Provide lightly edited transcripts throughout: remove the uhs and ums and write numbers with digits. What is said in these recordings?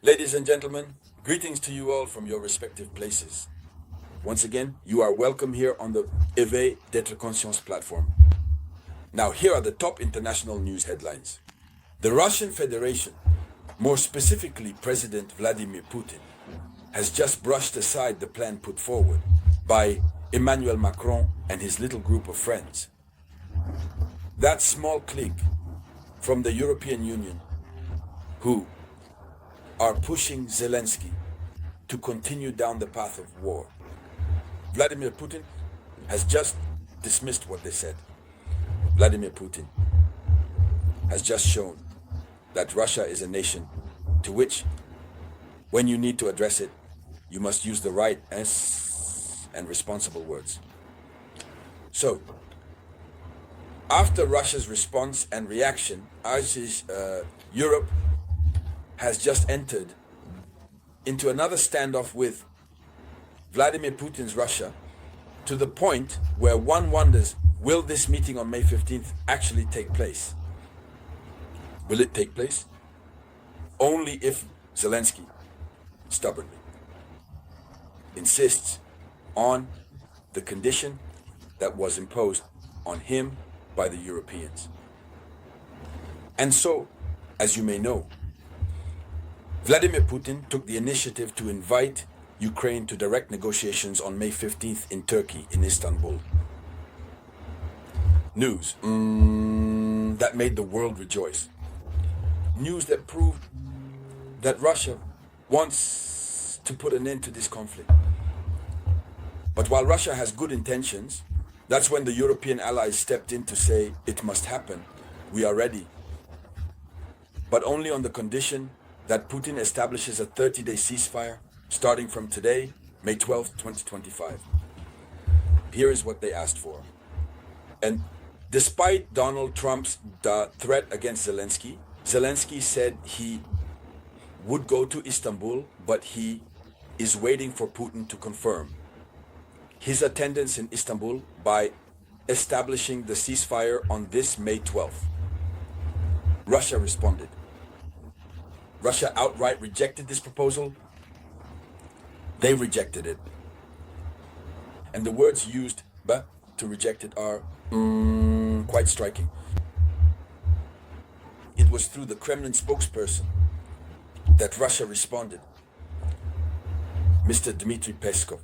Ladies and gentlemen, greetings to you all from your respective places. Once again, you are welcome here on the Éveil d'être conscience platform. Now, here are the top international news headlines. The Russian Federation, more specifically President Vladimir Putin, has just brushed aside the plan put forward by Emmanuel Macron and his little group of friends. That small clique from the European Union who are pushing Zelensky to continue down the path of war. Vladimir Putin has just dismissed what they said. Vladimir Putin has just shown that Russia is a nation to which, when you need to address it, you must use the right and responsible words. So, after Russia's response and reaction, Europe has just entered into another standoff with Vladimir Putin's Russia, to the point where one wonders, will this meeting on May 15th actually take place? Will it take place? Only if Zelensky stubbornly insists on the condition that was imposed on him by the Europeans. And so, as you may know, Vladimir Putin took the initiative to invite Ukraine to direct negotiations on May 15th in Turkey, in Istanbul. News that made the world rejoice. News that proved that Russia wants to put an end to this conflict. But while Russia has good intentions, that's when the European allies stepped in to say, it must happen, we are ready. But only on the condition that Putin establishes a 30-day ceasefire starting from today, May 12, 2025. Here is what they asked for. And despite Donald Trump's threat against Zelensky, Zelensky said he would go to Istanbul, but he is waiting for Putin to confirm his attendance in Istanbul by establishing the ceasefire on this May 12th. Russia responded. Russia outright rejected this proposal. They rejected it. And the words used to reject it are quite striking. It was through the Kremlin spokesperson that Russia responded. Mr. Dmitry Peskov.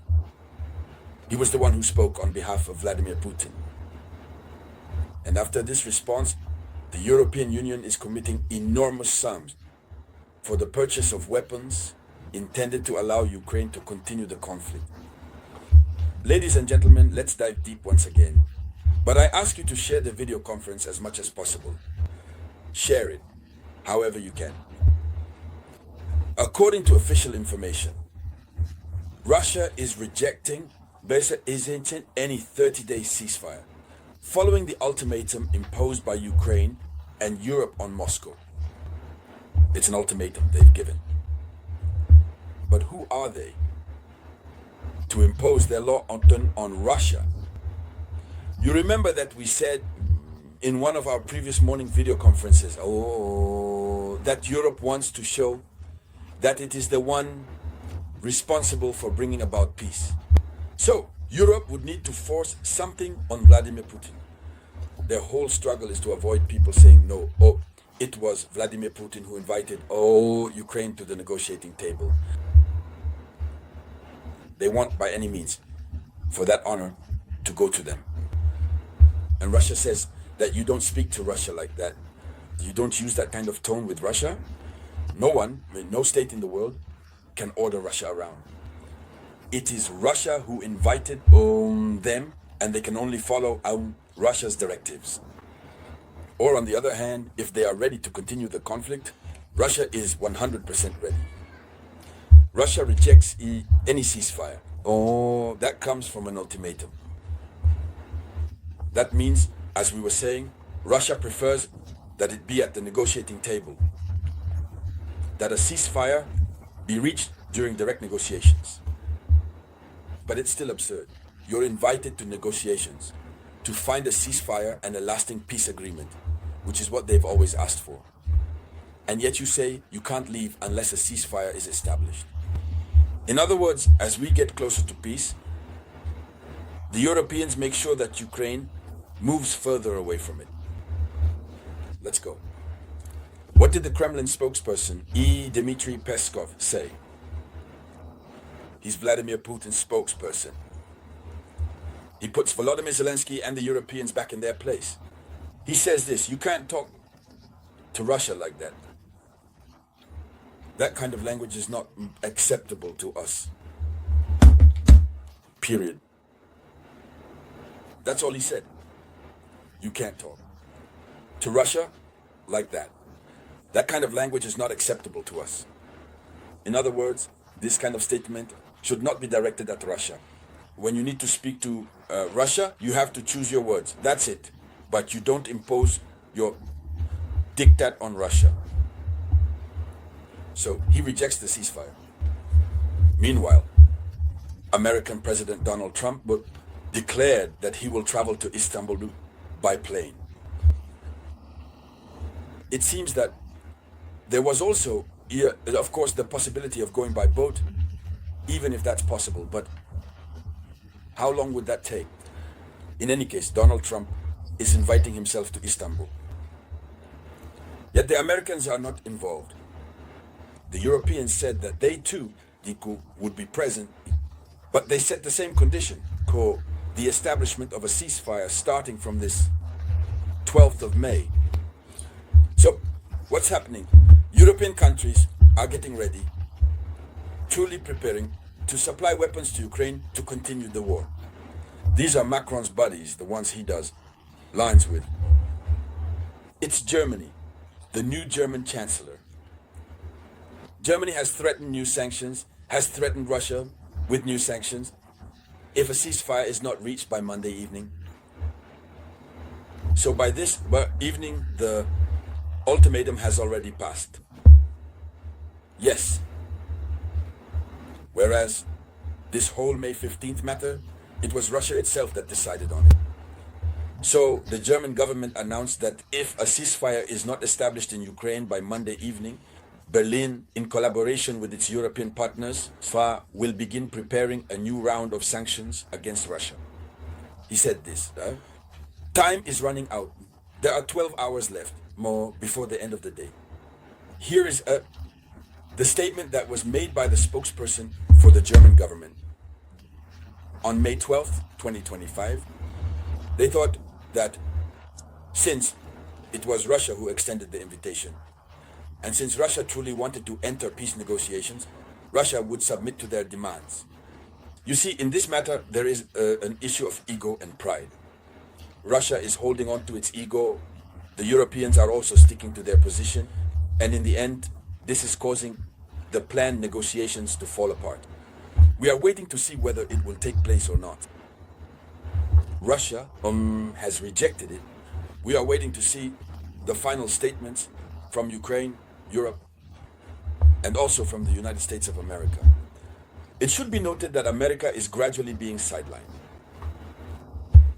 He was the one who spoke on behalf of Vladimir Putin. And after this response, the European Union is committing enormous sums for the purchase of weapons intended to allow Ukraine to continue the conflict. Ladies and gentlemen, let's dive deep once again. But I ask you to share the video conference as much as possible. Share it, however you can. According to official information, Russia is rejecting any 30-day ceasefire, following the ultimatum imposed by Ukraine and Europe on Moscow. It's an ultimatum they've given. But who are they to impose their law on Russia? You remember that we said in one of our previous morning video conferences, that Europe wants to show that it is the one responsible for bringing about peace. So, Europe would need to force something on Vladimir Putin. Their whole struggle is to avoid people saying, no, it was Vladimir Putin who invited Ukraine to the negotiating table. They want, by any means, for that honor to go to them. And Russia says that you don't speak to Russia like that. You don't use that kind of tone with Russia. No state in the world can order Russia around. It is Russia who invited them, and they can only follow Russia's directives. Or on the other hand, if they are ready to continue the conflict, Russia is 100% ready. Russia rejects any ceasefire. That comes from an ultimatum. That means, as we were saying, Russia prefers that it be at the negotiating table, that a ceasefire be reached during direct negotiations. But it's still absurd. You're invited to negotiations to find a ceasefire and a lasting peace agreement, which is what they've always asked for. and yet you say you can't leave unless a ceasefire is established. In other words, as we get closer to peace, the Europeans make sure that Ukraine moves further away from it. Let's go. What did the Kremlin spokesperson, Dmitry Peskov, say? He's Vladimir Putin's spokesperson. He puts Volodymyr Zelensky and the Europeans back in their place. He says this: you can't talk to Russia like that. That kind of language is not acceptable to us. Period. That's all he said. You can't talk to Russia like that. That kind of language is not acceptable to us. In other words, this kind of statement should not be directed at Russia. When you need to speak to Russia, you have to choose your words. That's it. But you don't impose your diktat on Russia. So he rejects the ceasefire. Meanwhile, American President Donald Trump declared that he will travel to Istanbul by plane. It seems that there was also, of course, the possibility of going by boat, even if that's possible. But how long would that take? In any case, Donald Trump is inviting himself to Istanbul. Yet the Americans are not involved. The Europeans said that they too, Diku, would be present, but they set the same condition, the establishment of a ceasefire starting from this 12th of May. So, what's happening? European countries are getting ready, truly preparing to supply weapons to Ukraine to continue the war. These are Macron's buddies, the ones he does lines with. It's Germany, the new German chancellor. Germany has threatened new sanctions, has threatened Russia with new sanctions if a ceasefire is not reached by Monday evening. So by this evening, the ultimatum has already passed. Yes. Whereas this whole May 15th matter, it was Russia itself that decided on it. So the German government announced that if a ceasefire is not established in Ukraine by Monday evening, Berlin, in collaboration with its European partners, will begin preparing a new round of sanctions against Russia. He said this. Time is running out. There are 12 hours left, more before the end of the day. Here is the statement that was made by the spokesperson for the German government. On May 12th, 2025, they thought that since it was Russia who extended the invitation, and since Russia truly wanted to enter peace negotiations, Russia would submit to their demands. You see, in this matter, there is an issue of ego and pride. Russia is holding on to its ego. The Europeans are also sticking to their position. And in the end, this is causing the planned negotiations to fall apart. We are waiting to see whether it will take place or not. Russia has rejected it. We are waiting to see the final statements from Ukraine, Europe, and also from the United States of America. It should be noted that America is gradually being sidelined.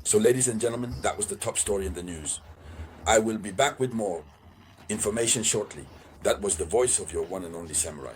So, ladies and gentlemen, that was the top story in the news. I will be back with more information shortly. That was the voice of your one and only Samurai.